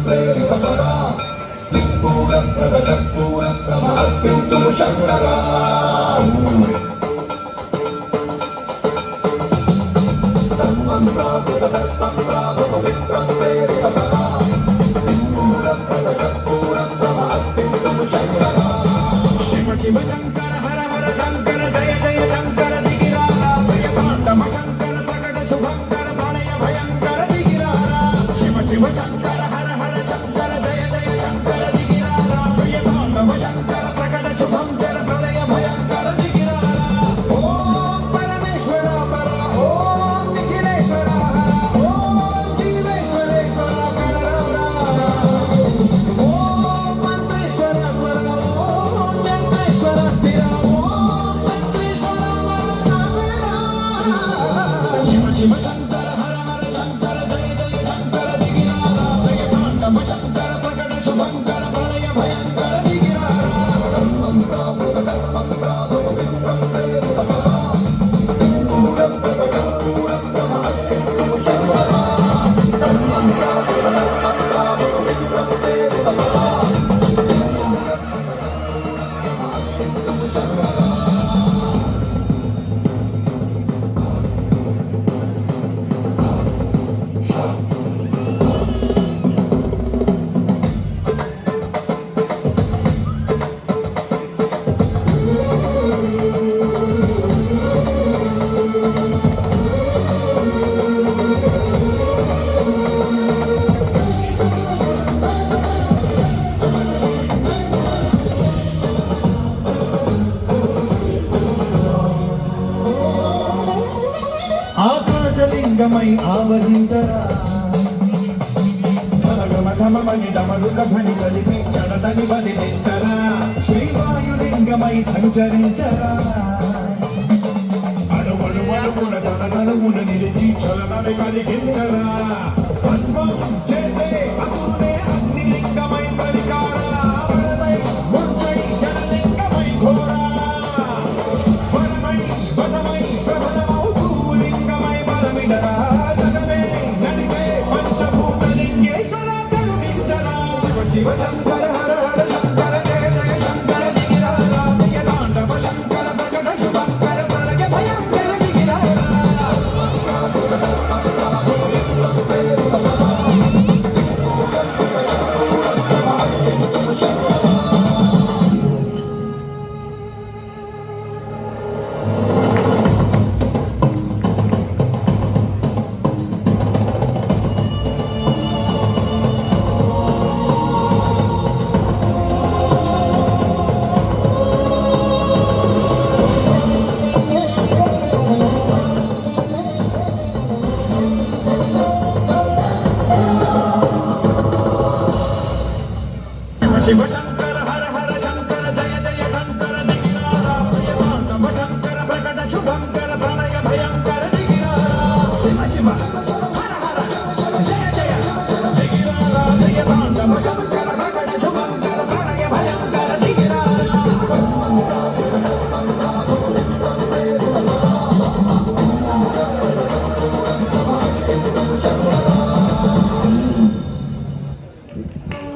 ప్రేరితపరా దిక్పూర ప్రగతపూర ప్రమహత్పింతుము శంకరా సర్వం ప్రాకృత తత్వం ప్రాభవ విత్రం ప్రేరితపరా దిక్పూర ప్రగతపూర ప్రమహత్పింతుము శంకరా శివ శివ శంకర హర హర శంకర జయ జయ శంకర దిగిరారా భయతాండవ శంకర ప్రకట శుభంకర ప్రళయ భయంకర దిగిరారా శివ శివ శంకర హర హర శంకర జయ జయ శంకర దిగిరారా భయతాండవ శంకర ప్రకట శుభంకర ప్రళయ భయంకర దిగిరారా ఓం పరమేశ్వర పర ఓం నిఖిలేశ్వర హర ఓం జీవేశ్వరేశ్వర కరరా ఓం మంత్రేశ్వర స్వర ఓం జంతేశ్వర స్థిర ఓం మంత్రేశ్వర శివ శివ శంకర హర హర శంకర జయ జయ శంకర దిగిరారా భయతాండవ శంకర ప్రకట శుభంకర ప్రళయ భయంకర దిగిరారా సర్వం ప్రాకృత తత్వం ప్రాభవ విత్రం ప్రేరితపరా దిక్పూర ప్రగతపూర ప్రమహత్పింతుము శంకరా సర్వం ప్రాకృత తత్వం ప్రాభవ విత్రం ప్రేరితపరా దిక్పూర ప్రమహత్పింతుము శంకరా ఆకాశలింగమై ఆవహించరా ఘమఘమని డమరుక ధ్వని కలిపి చడతని వదిలించరా శ్రీవాయులింగమై సంచరించరా అణువణువణువున తన నలుమున నిలిచి చలనని కలిగించరా భస్మం చేసే అసురునే అగ్నిలింగమై పరికారా వరదై ముంచై జనలింగమై ఘోరా వరమై వదమై ప్రబలమౌ భూలింగమై బలమిడరా జగమే నడిపే పంచభూతలింగేశ్వర కరుణించరా శివ శివ శంకర హర హర శంకర జయ జయ శంకర దిగిరారా భయతాండవ శంకర ప్రకట శుభంకర ప్రళయ భయంకర దిగిరారా శివ శంకర హర హర శంకర జయ జయ శంకర దిగిరారా భయతాండవ శంకర ప్రకట శుభంకర ప్రళయ భయంకర దిగిరారా శివ శివ హర హర జయ జయ దిగిరారా భయతాండవ శంకర